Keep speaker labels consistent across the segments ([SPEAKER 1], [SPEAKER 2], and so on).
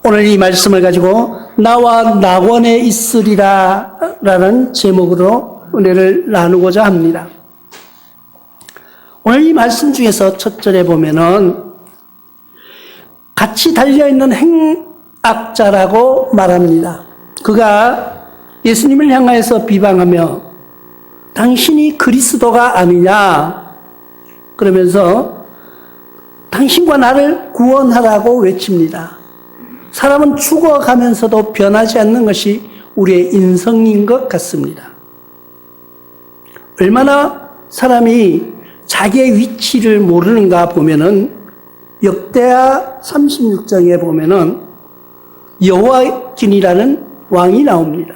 [SPEAKER 1] 오늘 이 말씀을 가지고 나와 낙원에 있으리라 라는 제목으로 은혜를 나누고자 합니다. 오늘 이 말씀 중에서 첫 절에 보면은 같이 달려있는 행악자라고 말합니다. 그가 예수님을 향하여서 비방하며 당신이 그리스도가 아니냐 그러면서 당신과 나를 구원하라고 외칩니다. 사람은 죽어가면서도 변하지 않는 것이 우리의 인성인 것 같습니다. 얼마나 사람이 자기의 위치를 모르는가 보면은 역대하 36장에 보면은 여호와긴이라는 왕이 나옵니다.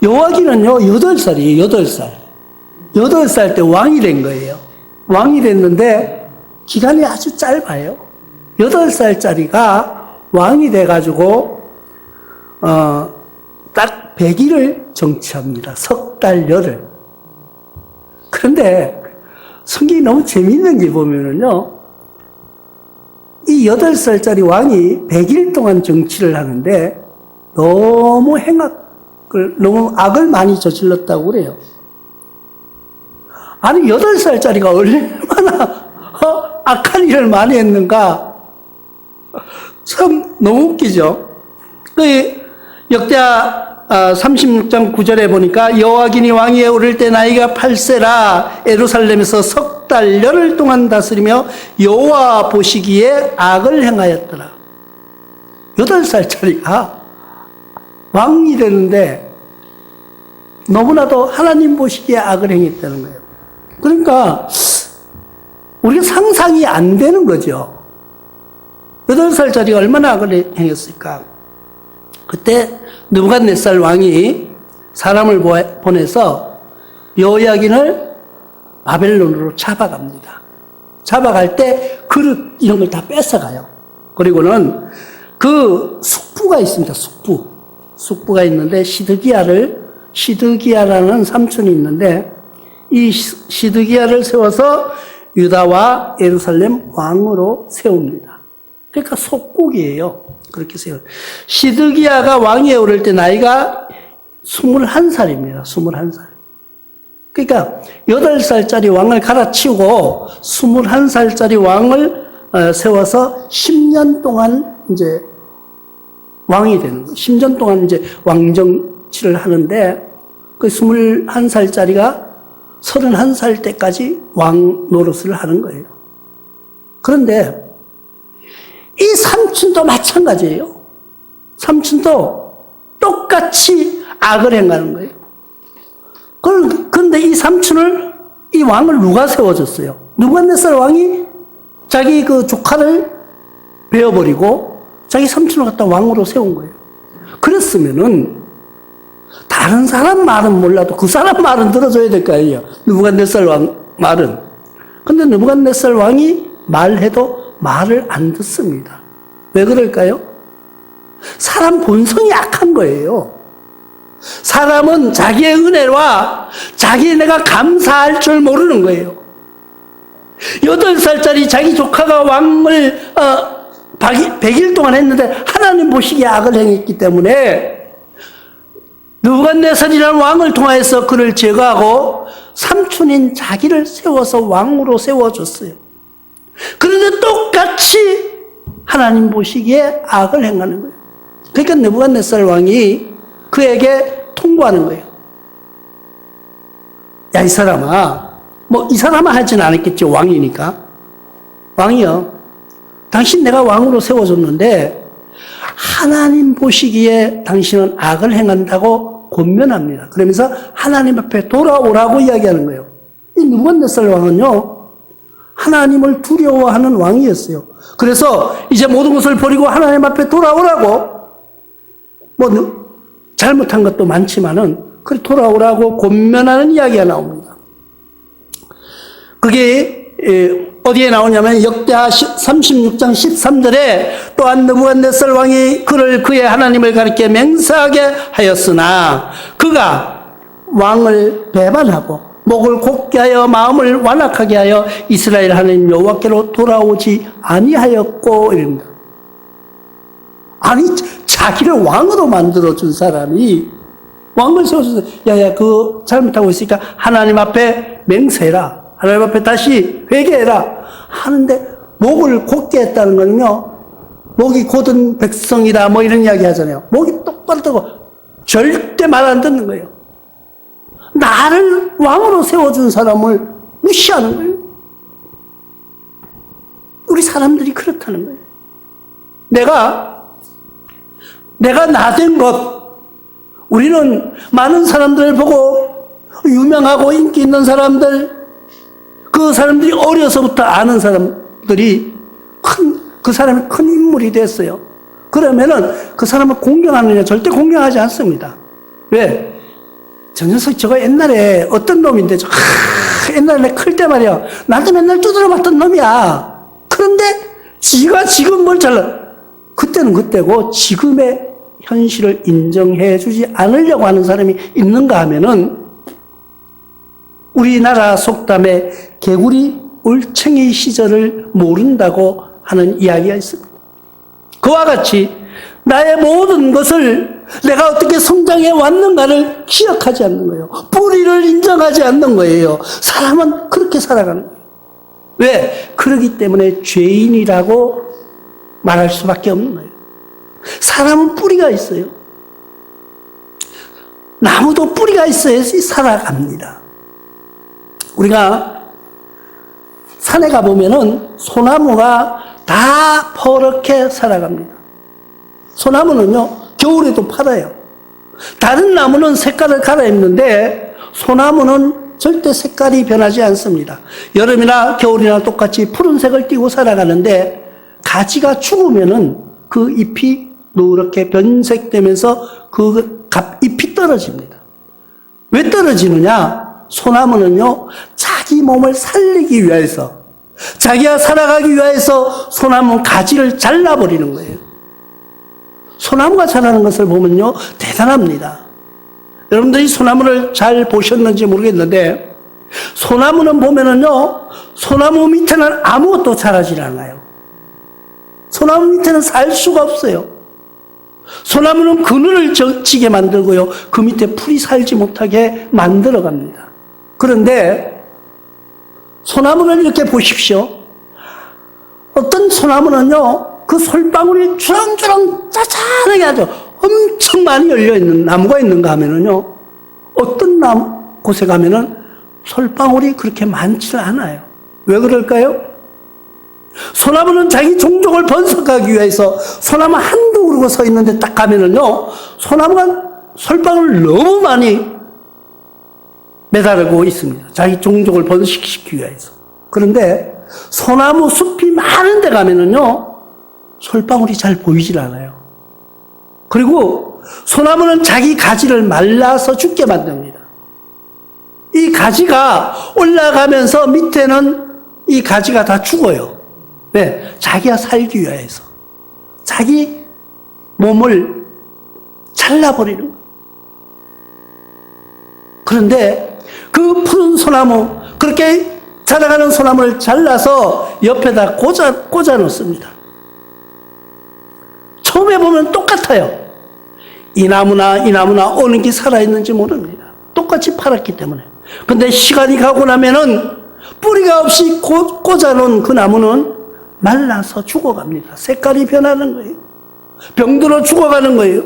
[SPEAKER 1] 여호와긴은요 8살이에요. 8살. 8살 때 왕이 된 거예요. 왕이 됐는데 기간이 아주 짧아요. 8살짜리가 왕이 돼가지고, 딱 100일을 정치합니다. 석 달 열흘. 그런데 성경이 너무 재미있는 게 보면은요, 이 8살짜리 왕이 100일 동안 정치를 하는데 너무 너무 악을 많이 저질렀다고 그래요. 아니, 8살짜리가 얼마나 악한 일을 많이 했는가? 참 너무 웃기죠. 역대하 36장 9절에 보니까 여호와긴이 왕위에 오를 때 나이가 8세라 예루살렘에서 석 달 열흘 동안 다스리며 여호와 보시기에 악을 행하였더라. 8살짜리가 왕이 되는데 너무나도 하나님 보시기에 악을 행했다는 거예요. 그러니까 우리가 상상이 안 되는 거죠. 8살짜리가 얼마나 악을 행했을까? 그때 느부갓네살 왕이 사람을 보내서 여호야긴을 바벨론으로 잡아갑니다. 잡아갈 때 그릇 이런 걸 다 뺏어가요. 그리고는 그 숙부가 있습니다. 숙부가 있는데 시드기야라는 삼촌이 있는데 이 시드기야를 세워서 유다와 예루살렘 왕으로 세웁니다. 그러니까 속국이에요. 그렇게 세워요. 시드기야가 왕위에 오를 때 나이가 21살입니다. 21살. 그러니까 8살짜리 왕을 갈아치우고 21살짜리 왕을 세워서 10년 동안 이제 왕이 되는 거예요. 10년 동안 이제 왕정치를 하는데 그 21살짜리가 31살 때까지 왕 노릇을 하는 거예요. 그런데 이 삼촌도 마찬가지예요. 삼촌도 똑같이 악을 행하는 거예요. 그런데 이 삼촌을, 이 왕을 누가 세워줬어요? 느부갓네살 왕이 자기 그 조카를 베어버리고 자기 삼촌을 갖다 왕으로 세운 거예요. 그랬으면은 다른 사람 말은 몰라도 그 사람 말은 들어줘야 될 거 아니에요. 느부갓네살 왕 말은. 근데 느부갓네살 왕이 말해도 말을 안 듣습니다. 왜 그럴까요? 사람 본성이 악한 거예요. 사람은 자기의 은혜와 내가 감사할 줄 모르는 거예요. 8살짜리 자기 조카가 왕을 100일 동안 했는데 하나님 보시기에 악을 행했기 때문에 느부갓네살이라는 왕을 통하여서 그를 제거하고 삼촌인 자기를 세워서 왕으로 세워줬어요. 그런데 똑같이 하나님 보시기에 악을 행하는 거예요. 그러니까 느부갓네살 왕이 그에게 통보하는 거예요. 야, 이 사람아, 이 사람은 하지는 않았겠죠. 왕이니까. 왕이요. 당신 내가 왕으로 세워줬는데 하나님 보시기에 당신은 악을 행한다고 권면합니다. 그러면서 하나님 앞에 돌아오라고 이야기하는 거예요. 이 느부갓네살 왕은요, 하나님을 두려워하는 왕이었어요. 그래서 이제 모든 것을 버리고 하나님 앞에 돌아오라고, 잘못한 것도 많지만은, 그래 돌아오라고 권면하는 이야기가 나옵니다. 그게, 어디에 나오냐면, 역대하 36장 13절에 또한 느부갓네살 왕이 그의 하나님을 가리켜 맹세하게 하였으나, 그가 왕을 배반하고, 목을 곧게 하여 마음을 완악하게 하여 이스라엘 하나님 여호와께로 돌아오지 아니하였고 이럽니다. 아니 자기를 왕으로 만들어준 사람이 왕을 세워줘서 야야 그거 잘못하고 있으니까 하나님 앞에 맹세해라. 하나님 앞에 다시 회개해라. 하는데 목을 곧게 했다는 건요. 목이 곧은 백성이다 뭐 이런 이야기 하잖아요. 목이 똑바로 뜨고 절대 말 안 듣는 거예요. 나를 왕으로 세워준 사람을 무시하는 거예요. 우리 사람들이 그렇다는 거예요. 내가 나된 것, 우리는 많은 사람들을 보고 유명하고 인기 있는 사람들, 그 사람들이 어려서부터 아는 사람들이 그 사람이 큰 인물이 됐어요. 그러면은 그 사람을 공경하느냐? 절대 공경하지 않습니다. 왜? 저 녀석 저거 옛날에 어떤 놈인데, 옛날에 클 때 말이야. 나도 맨날 두드려 맞던 놈이야. 그런데 지가 지금 뭘 잘라. 그때는 그때고 지금의 현실을 인정해 주지 않으려고 하는 사람이 있는가 하면은 우리나라 속담에 개구리 올챙이 시절을 모른다고 하는 이야기가 있습니다. 그와 같이 나의 모든 것을 내가 어떻게 성장해 왔는가를 기억하지 않는 거예요. 뿌리를 인정하지 않는 거예요. 사람은 그렇게 살아가는 거예요. 왜? 그러기 때문에 죄인이라고 말할 수밖에 없는 거예요. 사람은 뿌리가 있어요. 나무도 뿌리가 있어야지 살아갑니다. 우리가 산에 가보면은 소나무가 다 퍼렇게 살아갑니다. 소나무는요, 겨울에도 팔아요. 다른 나무는 색깔을 갈아입는데 소나무는 절대 색깔이 변하지 않습니다. 여름이나 겨울이나 똑같이 푸른색을 띠고 살아가는데 가지가 죽으면은 그 잎이 노랗게 변색되면서 그 잎이 떨어집니다. 왜 떨어지느냐? 소나무는요, 자기 몸을 살리기 위해서, 자기가 살아가기 위해서 소나무 가지를 잘라버리는 거예요. 소나무가 자라는 것을 보면요, 대단합니다. 여러분들이 소나무를 잘 보셨는지 모르겠는데, 소나무는 보면은요, 소나무 밑에는 아무것도 자라질 않아요. 소나무 밑에는 살 수가 없어요. 소나무는 그늘을 지게 만들고요, 그 밑에 풀이 살지 못하게 만들어 갑니다. 그런데 소나무를 이렇게 보십시오. 어떤 소나무는요, 그 솔방울이 주렁주렁 짜잘하게 아주 엄청 많이 열려있는 나무가 있는가 하면은요, 어떤 곳에 가면은 솔방울이 그렇게 많지는 않아요. 왜 그럴까요? 소나무는 자기 종족을 번성하기 위해서 소나무 한 그루고 서 있는데 딱 가면은요, 소나무가 솔방울을 너무 많이 매달고 있습니다. 자기 종족을 번식시키기 위해서. 그런데 소나무 숲이 많은 데 가면은요, 솔방울이 잘 보이질 않아요. 그리고 소나무는 자기 가지를 말라서 죽게 만듭니다. 이 가지가 올라가면서 밑에는 이 가지가 다 죽어요. 왜? 자기가 살기 위해서. 자기 몸을 잘라버리는 거예요. 그런데 그 푸른 소나무, 그렇게 자라가는 소나무를 잘라서 옆에다 꽂아 놓습니다. 처음에 보면 똑같아요. 이 나무나 어느 게 살아있는지 모릅니다. 똑같이 팔았기 때문에. 근데 시간이 가고 나면은 뿌리가 없이 꽂아놓은 그 나무는 말라서 죽어갑니다. 색깔이 변하는 거예요. 병들어 죽어가는 거예요.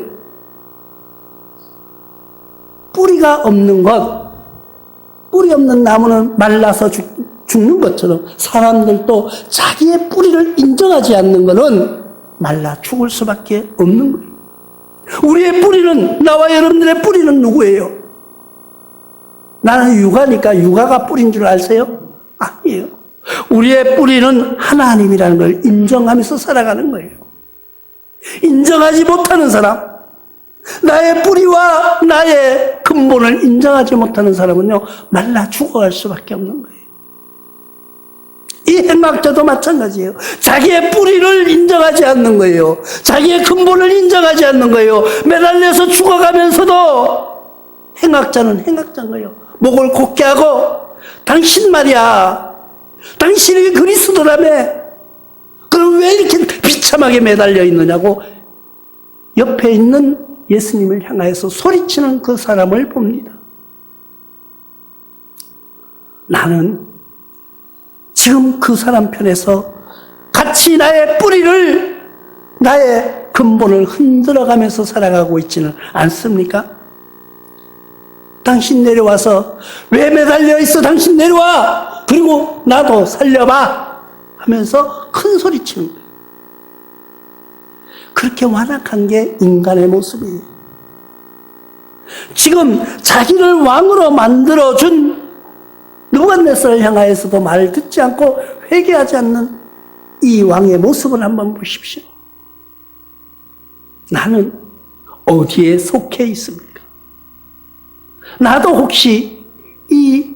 [SPEAKER 1] 뿌리가 없는 것, 뿌리 없는 나무는 말라서 죽는 것처럼 사람들도 자기의 뿌리를 인정하지 않는 것은 말라 죽을 수밖에 없는 거예요. 우리의 뿌리는, 나와 여러분들의 뿌리는 누구예요? 나는 육아니까 육아가 뿌리인 줄 아세요? 아니에요. 우리의 뿌리는 하나님이라는 걸 인정하면서 살아가는 거예요. 인정하지 못하는 사람, 나의 뿌리와 나의 근본을 인정하지 못하는 사람은요, 말라 죽어갈 수밖에 없는 거예요. 이 행악자도 마찬가지예요. 자기의 뿌리를 인정하지 않는 거예요. 자기의 근본을 인정하지 않는 거예요. 매달려서 죽어가면서도 행악자는 행악자인 거예요. 목을 곧게 하고 당신 말이야. 당신이 그리스도라며. 그럼 왜 이렇게 비참하게 매달려 있느냐고 옆에 있는 예수님을 향하여서 소리치는 그 사람을 봅니다. 나는 지금 그 사람 편에서 같이 나의 뿌리를, 나의 근본을 흔들어가면서 살아가고 있지는 않습니까? 당신 내려와서 왜 매달려 있어? 당신 내려와! 그리고 나도 살려봐! 하면서 큰 소리 치는 거예요. 그렇게 완악한 게 인간의 모습이에요. 지금 자기를 왕으로 만들어준 느부갓네살을 향하여서도 말을 듣지 않고 회개하지 않는 이 왕의 모습을 한번 보십시오. 나는 어디에 속해 있습니까? 나도 혹시 이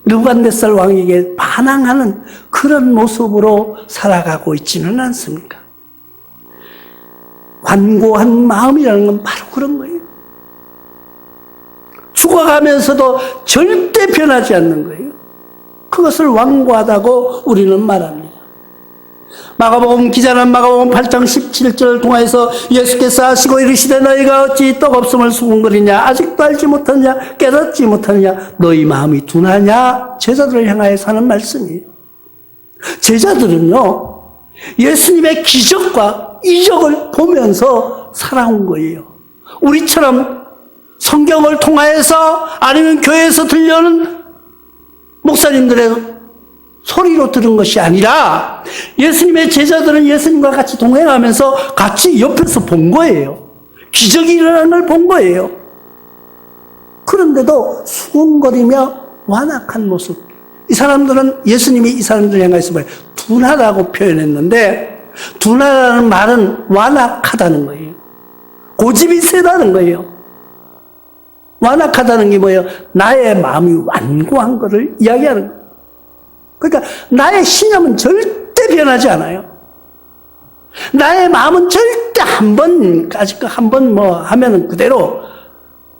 [SPEAKER 1] 느부갓네살 왕에게 반항하는 그런 모습으로 살아가고 있지는 않습니까? 완고한 마음이라는 건 바로 그런 거예요. 죽어가면서도 절대 변하지 않는 거예요. 그것을 완고하다고 우리는 말합니다. 마가복음 기자는 마가복음 8장 17절 통해서 예수께서 하시고 이르시되 너희가 어찌 떡 없음을 수군거리냐 아직도 알지 못하느냐 깨닫지 못하느냐 너희 마음이 둔하냐 제자들을 향하여서 하는 말씀이에요. 제자들은요 예수님의 기적과 이적을 보면서 살아온 거예요. 우리처럼 성경을 통하여서 아니면 교회에서 들려오는 목사님들의 소리로 들은 것이 아니라 예수님의 제자들은 예수님과 같이 동행하면서 같이 옆에서 본 거예요. 기적이 일어나는 걸 본 거예요. 그런데도 수군거리며 완악한 모습. 이 사람들은 예수님이 이 사람들 향해서 둔하다고 표현했는데 둔하다는 말은 완악하다는 거예요. 고집이 세다는 거예요. 완악하다는 게 뭐예요? 나의 마음이 완고한 것을 이야기하는 거예요. 그러니까 나의 신념은 절대 변하지 않아요. 나의 마음은 절대 한 번 뭐 하면은 그대로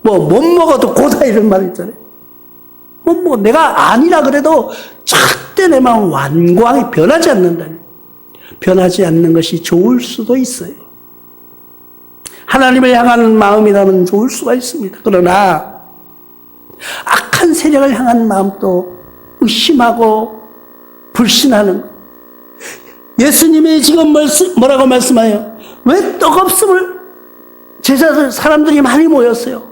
[SPEAKER 1] 뭐 못 먹어도 고다 이런 말 있잖아요. 못 먹어. 내가 아니라 그래도 절대 내 마음은 완고하게 변하지 않는다. 변하지 않는 것이 좋을 수도 있어요. 하나님을 향하는 마음이라면 좋을 수가 있습니다. 그러나 악한 세력을 향한 마음도 의심하고 불신하는 것. 예수님이 지금 뭐라고 말씀해요? 왜 떡 없음을 제자들 사람들이 많이 모였어요.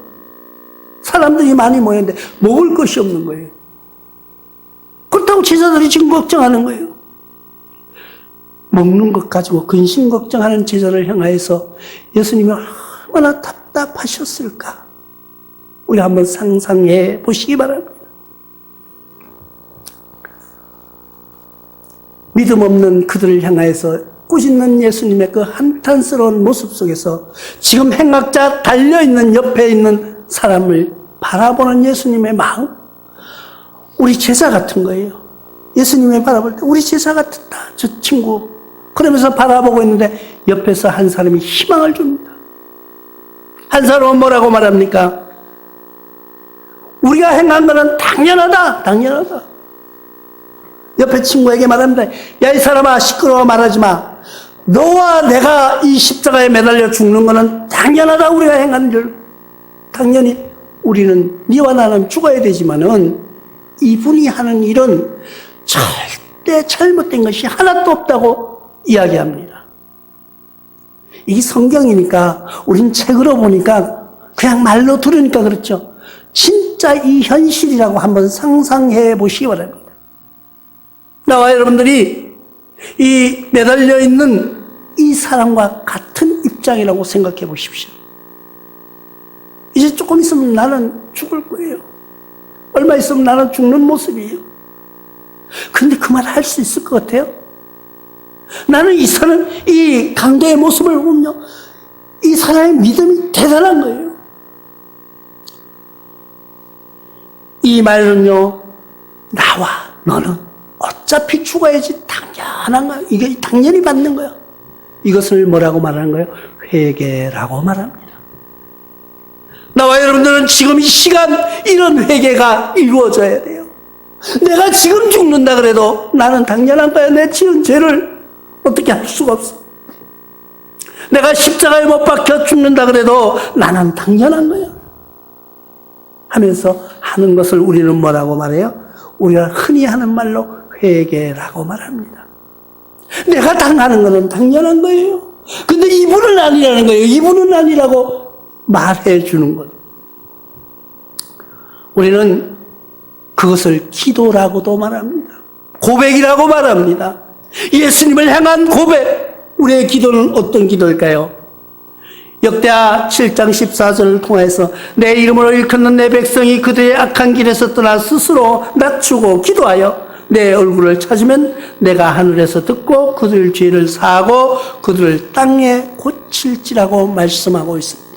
[SPEAKER 1] 사람들이 많이 모였는데 먹을 것이 없는 거예요. 그렇다고 제자들이 지금 걱정하는 거예요. 먹는 것 가지고 근심 걱정하는 제자를 향하여서 예수님이 얼마나 답답하셨을까? 우리 한번 상상해 보시기 바랍니다. 믿음 없는 그들을 향하여서 꾸짖는 예수님의 그 한탄스러운 모습 속에서 지금 행악자 달려있는 옆에 있는 사람을 바라보는 예수님의 마음, 우리 제자 같은 거예요. 예수님을 바라볼 때 우리 제자 같다, 저 친구. 그러면서 바라보고 있는데 옆에서 한 사람이 희망을 줍니다. 한 사람은 뭐라고 말합니까? 우리가 행한 것은 당연하다, 당연하다. 옆에 친구에게 말합니다. 야, 이 사람아, 시끄러워 말하지 마. 너와 내가 이 십자가에 매달려 죽는 것은 당연하다, 우리가 행한 줄. 당연히 우리는 네와 나는 죽어야 되지만은 이분이 하는 일은 절대 잘못된 것이 하나도 없다고 이야기합니다. 이게 성경이니까 우린 책으로 보니까 그냥 말로 들으니까 그렇죠. 진짜 이 현실이라고 한번 상상해 보시기 바랍니다. 나와 여러분들이 이 매달려 있는 이 사람과 같은 입장이라고 생각해 보십시오. 이제 조금 있으면 나는 죽을 거예요. 얼마 있으면 나는 죽는 모습이에요. 그런데 그 말 할 수 있을 것 같아요? 나는 이 사람, 이 강도의 모습을 보며 이 사람의 믿음이 대단한 거예요. 이 말은요, 나와 너는 어차피 죽어야지 당연한 거야. 이게 당연히 받는 거야. 이것을 뭐라고 말하는 거예요? 회개라고 말합니다. 나와 여러분들은 지금 이 시간 이런 회개가 이루어져야 돼요. 내가 지금 죽는다 그래도 나는 당연한 거야. 내 지은 죄를 어떻게 할 수가 없어. 내가 십자가에 못 박혀 죽는다 그래도 나는 당연한 거야 하면서 하는 것을 우리는 뭐라고 말해요? 우리가 흔히 하는 말로 회개라고 말합니다. 내가 당하는 것은 당연한 거예요. 근데 이분은 아니라는 거예요. 이분은 아니라고 말해 주는 것. 우리는 그것을 기도라고도 말합니다. 고백이라고 말합니다. 예수님을 향한 고백. 우리의 기도는 어떤 기도일까요? 역대하 7장 14절을 통해서 내 이름으로 일컫는 내 백성이 그들의 악한 길에서 떠나 스스로 낮추고 기도하여 내 얼굴을 찾으면 내가 하늘에서 듣고 그들 죄를 사하고 그들을 땅에 고칠지라고 말씀하고 있습니다.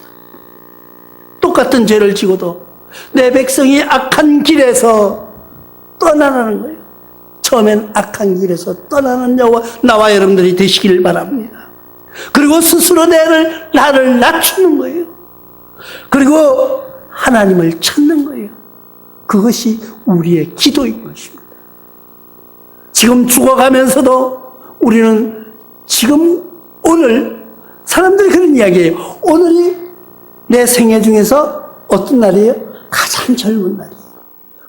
[SPEAKER 1] 똑같은 죄를 지고도 내 백성이 악한 길에서 떠나라는 거예요. 처음엔 악한 길에서 떠나는 나와 여러분들이 되시길 바랍니다. 그리고 스스로 나를 낮추는 거예요. 그리고 하나님을 찾는 거예요. 그것이 우리의 기도인 것입니다. 지금 죽어가면서도 우리는 지금 오늘 사람들이 그런 이야기예요. 오늘이 내 생애 중에서 어떤 날이에요? 가장 젊은 날이에요.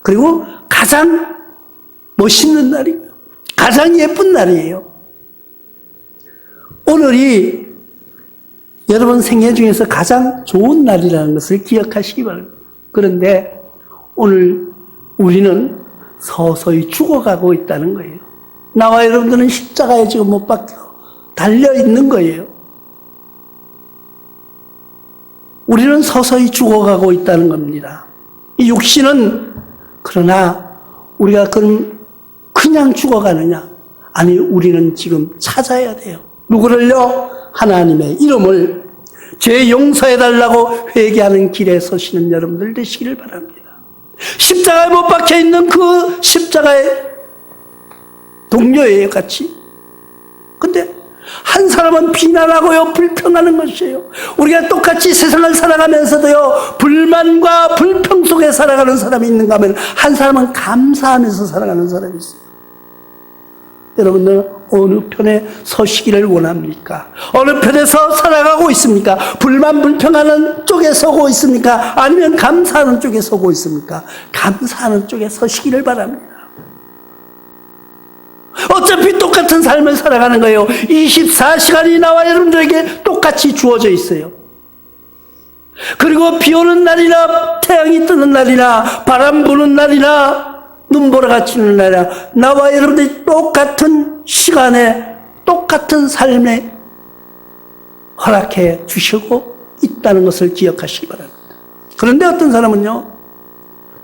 [SPEAKER 1] 그리고 가장 멋있는 날이에요. 가장 예쁜 날이에요. 오늘이 여러분 생애 중에서 가장 좋은 날이라는 것을 기억하시기 바랍니다. 그런데 오늘 우리는 서서히 죽어가고 있다는 거예요. 나와 여러분들은 십자가에 지금 못 박혀 달려 있는 거예요. 우리는 서서히 죽어가고 있다는 겁니다. 이 육신은 그러나 우리가 그냥 죽어가느냐? 아니, 우리는 지금 찾아야 돼요. 누구를요? 하나님의 이름을 죄 용서해달라고 회개하는 길에 서시는 여러분들 되시기를 바랍니다. 십자가에 못 박혀 있는 그 십자가의 동료예요, 같이. 근데 한 사람은 비난하고요, 불평하는 것이에요. 우리가 똑같이 세상을 살아가면서도요, 불만과 불평 속에 살아가는 사람이 있는가 하면 한 사람은 감사하면서 살아가는 사람이 있어요. 여러분들 어느 편에 서시기를 원합니까? 어느 편에서 살아가고 있습니까? 불만 불평하는 쪽에 서고 있습니까? 아니면 감사하는 쪽에 서고 있습니까? 감사하는 쪽에 서시기를 바랍니다. 어차피 똑같은 삶을 살아가는 거예요. 24시간이 나와 여러분들에게 똑같이 주어져 있어요. 그리고 비 오는 날이나 태양이 뜨는 날이나 바람 부는 날이나 눈보라가 치는 날이나 나와 여러분들이 똑같은 시간에 똑같은 삶에 허락해 주시고 있다는 것을 기억하시기 바랍니다. 그런데 어떤 사람은요,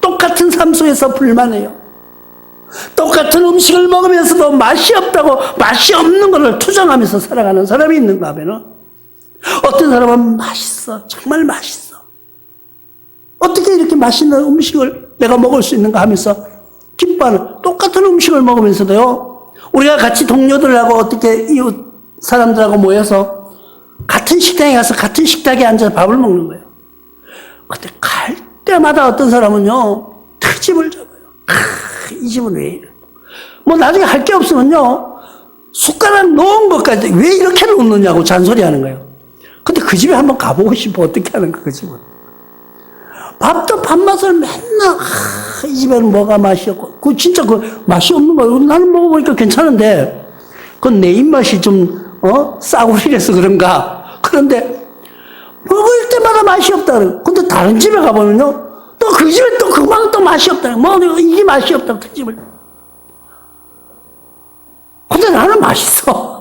[SPEAKER 1] 똑같은 삶 속에서 불만해요. 똑같은 음식을 먹으면서도 맛이 없다고 맛이 없는 것을 투정하면서 살아가는 사람이 있는가 하면은 어떤 사람은 맛있어, 정말 맛있어. 어떻게 이렇게 맛있는 음식을 내가 먹을 수 있는가 하면서 기뻐하는, 똑같은 음식을 먹으면서도요, 우리가 같이 동료들하고 어떻게 이웃 사람들하고 모여서 같은 식당에 가서 같은 식탁에 앉아서 밥을 먹는 거예요. 근데 갈 때마다 어떤 사람은요, 트집을 잡아요. 이 집은 왜 이래? 뭐 나중에 할 게 없으면요, 숟가락 놓은 것까지 왜 이렇게 놓느냐고 잔소리하는 거예요. 근데 그 집에 한번 가보고 싶어. 어떻게 하는 거야, 그 집은. 밥도 밥맛을 맨날, 이 집에는 뭐가 맛이 없고, 그 진짜 그 맛이 없는 거예요. 나는 먹어보니까 괜찮은데, 그건 내 입맛이 좀, 싸구리라서 그런가. 그런데, 먹을 때마다 맛이 없다 그래요. 근데 다른 집에 가보면요, 또 그 집에 또 그만 또 맛이 없다. 뭐, 이게 맛이 없다, 그 집을. 근데 나는 맛있어.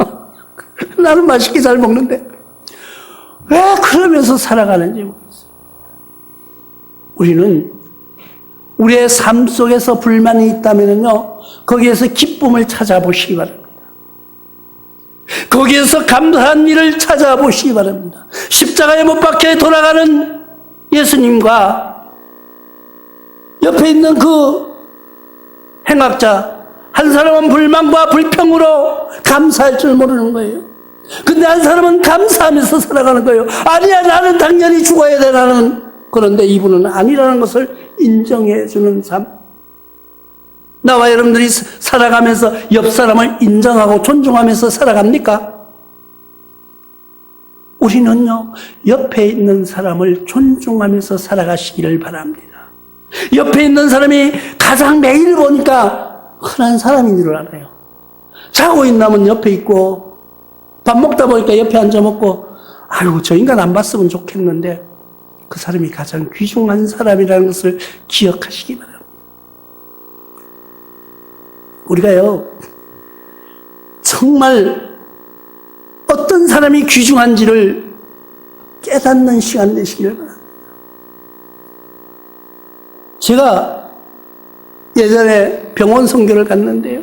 [SPEAKER 1] 나는 맛있게 잘 먹는데. 왜 그러면서 살아가는지 모르겠어요. 우리는 우리의 삶 속에서 불만이 있다면요, 거기에서 기쁨을 찾아보시기 바랍니다. 거기에서 감사한 일을 찾아보시기 바랍니다. 십자가에 못 박혀 돌아가는 예수님과 옆에 있는 그 행악자, 한 사람은 불만과 불평으로 감사할 줄 모르는 거예요. 근데 한 사람은 감사하면서 살아가는 거예요. 아니야, 나는 당연히 죽어야 돼. 나는 그런데 이분은 아니라는 것을 인정해 주는 삶. 나와 여러분들이 살아가면서 옆 사람을 인정하고 존중하면서 살아갑니까? 우리는요, 옆에 있는 사람을 존중하면서 살아가시기를 바랍니다. 옆에 있는 사람이 가장 매일 보니까 흔한 사람인 줄 알아요. 자고 있나면 옆에 있고, 밥 먹다 보니까 옆에 앉아 먹고, 아유, 저 인간 안 봤으면 좋겠는데, 그 사람이 가장 귀중한 사람이라는 것을 기억하시기 바랍니다. 우리가요, 정말 어떤 사람이 귀중한지를 깨닫는 시간 되시기를 바랍니다. 제가 예전에 병원 선교를 갔는데요.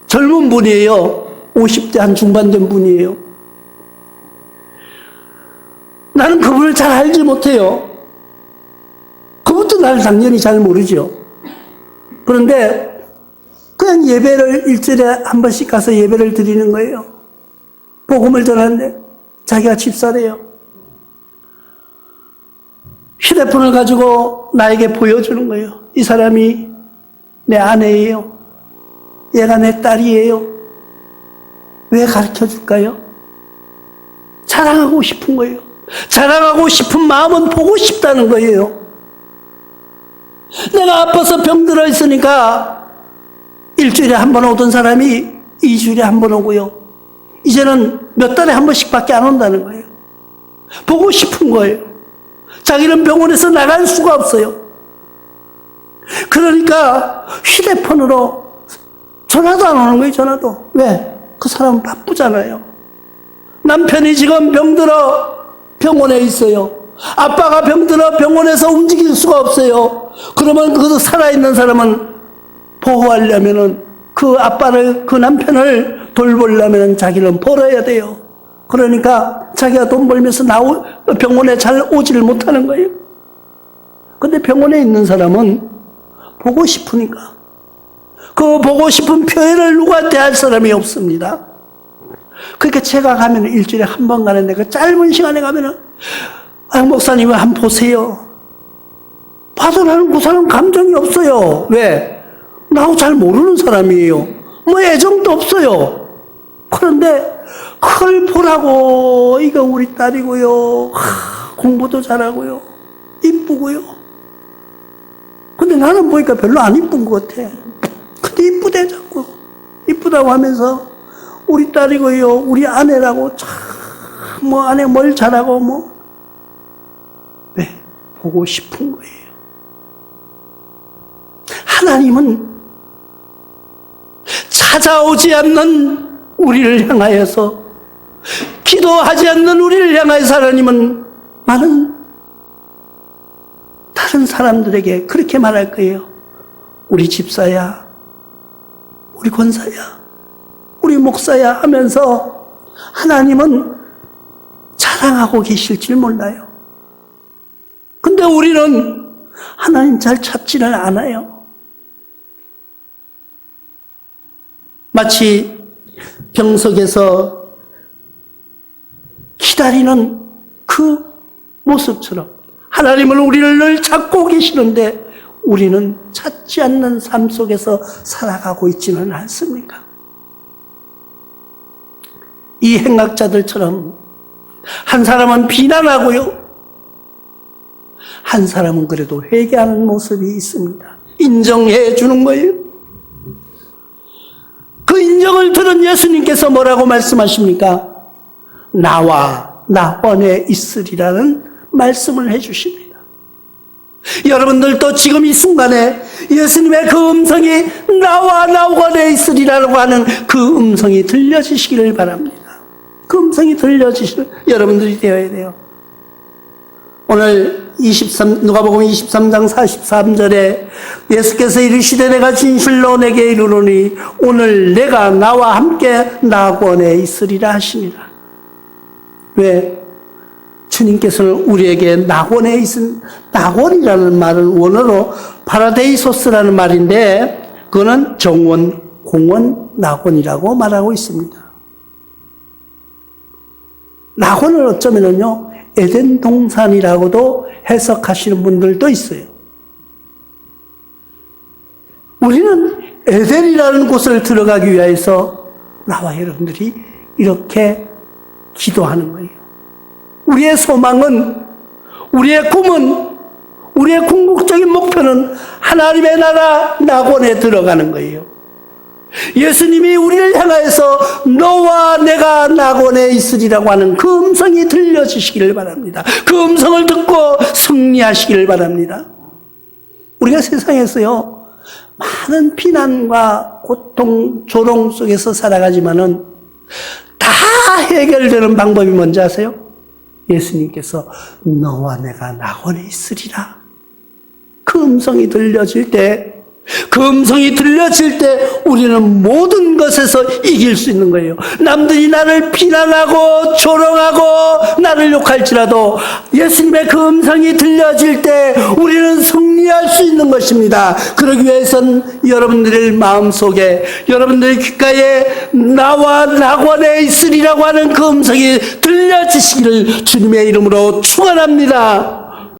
[SPEAKER 1] 젊은 분이에요. 50대 한 중반 된 분이에요. 나는 그분을 잘 알지 못해요. 그분도 나를 당연히 잘 모르죠. 그런데 그냥 예배를 일주일에 한 번씩 가서 예배를 드리는 거예요. 복음을 전하는데 자기가 집사래요. 휴대폰을 가지고 나에게 보여주는 거예요. 이 사람이 내 아내예요. 얘가 내 딸이에요. 왜 가르쳐 줄까요? 자랑하고 싶은 거예요. 자랑하고 싶은 마음은 보고 싶다는 거예요. 내가 아파서 병들어 있으니까 일주일에 한 번 오던 사람이 2주일에 한 번 오고요. 이제는 몇 달에 한 번씩 밖에 안 온다는 거예요. 보고 싶은 거예요. 자기는 병원에서 나갈 수가 없어요. 그러니까 휴대폰으로 전화도 안 오는 거예요. 전화도. 왜? 그 사람은 바쁘잖아요. 남편이 지금 병들어 병원에 있어요. 아빠가 병들어 병원에서 움직일 수가 없어요. 그러면 그 살아있는 사람은 보호하려면은 그 아빠를, 그 남편을 돌보려면은 자기는 벌어야 돼요. 그러니까 자기가 돈 벌면서 병원에 잘 오지를 못하는 거예요. 근데 병원에 있는 사람은 보고 싶으니까 그 보고 싶은 표현을 누구한테 할 사람이 없습니다. 그러니까 제가 가면 일주일에 한 번 가는데 그 짧은 시간에 가면은 목사님을 한번 보세요. 봐도 나는 그 사람 감정이 없어요. 왜? 나하고 잘 모르는 사람이에요. 뭐 애정도 없어요. 그런데 그걸 보라고 이거 우리 딸이고요. 공부도 잘하고요. 이쁘고요. 근데 나는 보니까 별로 안 이쁜 것 같아. 근데 이쁘대 자꾸. 이쁘다고 하면서 우리 딸이고요. 우리 아내라고 참 뭐 아내 뭘 잘하고 뭐. 왜? 보고 싶은 거예요. 하나님은 찾아오지 않는 우리를 향하여서, 기도하지 않는 우리를 향하여서 하나님은 많은 다른 사람들에게 그렇게 말할 거예요. 우리 집사야, 우리 권사야, 우리 목사야 하면서 하나님은 자랑하고 계실 줄 몰라요. 근데 우리는 하나님 잘 찾지는 않아요. 마치 병석에서 기다리는 그 모습처럼 하나님은 우리를 늘 찾고 계시는데 우리는 찾지 않는 삶 속에서 살아가고 있지는 않습니까? 이 행악자들처럼 한 사람은 비난하고요, 한 사람은 그래도 회개하는 모습이 있습니다. 인정해 주는 거예요. 그 인정을 들은 예수님께서 뭐라고 말씀하십니까? 나와 나원에 있으리라는 말씀을 해주십니다. 여러분들도 지금 이 순간에 예수님의 그 음성이 나와 나원에 있으리라고 하는 그 음성이 들려지시기를 바랍니다. 그 음성이 들려지시는 여러분들이 되어야 돼요. 오늘 누가복음 23장 43절에 예수께서 이르시되 내가 진실로 내게 이르노니 오늘 내가 나와 함께 낙원에 있으리라 하시니라. 왜? 주님께서는 우리에게 낙원에 있은, 낙원이라는 말은 원어로 파라데이소스라는 말인데 그거는 정원, 공원, 낙원이라고 말하고 있습니다. 낙원을 어쩌면은요, 에덴 동산이라고도 해석하시는 분들도 있어요. 우리는 에덴이라는 곳을 들어가기 위해서 나와 여러분들이 이렇게 기도하는 거예요. 우리의 소망은, 우리의 꿈은, 우리의 궁극적인 목표는 하나님의 나라 낙원에 들어가는 거예요. 예수님이 우리를 향하여서 너와 내가 낙원에 있으리라고 하는 그 음성이 들려주시기를 바랍니다. 그 음성을 듣고 승리하시기를 바랍니다. 우리가 세상에서요, 많은 비난과 고통, 조롱 속에서 살아가지만은 다 해결되는 방법이 뭔지 아세요? 예수님께서 너와 내가 낙원에 있으리라. 그 음성이 들려질 때, 우리는 모든 것에서 이길 수 있는 거예요. 남들이 나를 비난하고 조롱하고 나를 욕할지라도 예수님의 그 음성이 들려질 때 우리는 승리할 수 있는 것입니다. 그러기 위해서는 여러분들의 마음속에, 여러분들의 귓가에 나와 낙원에 있으리라고 하는 그 음성이 들려지시기를 주님의 이름으로 축원합니다.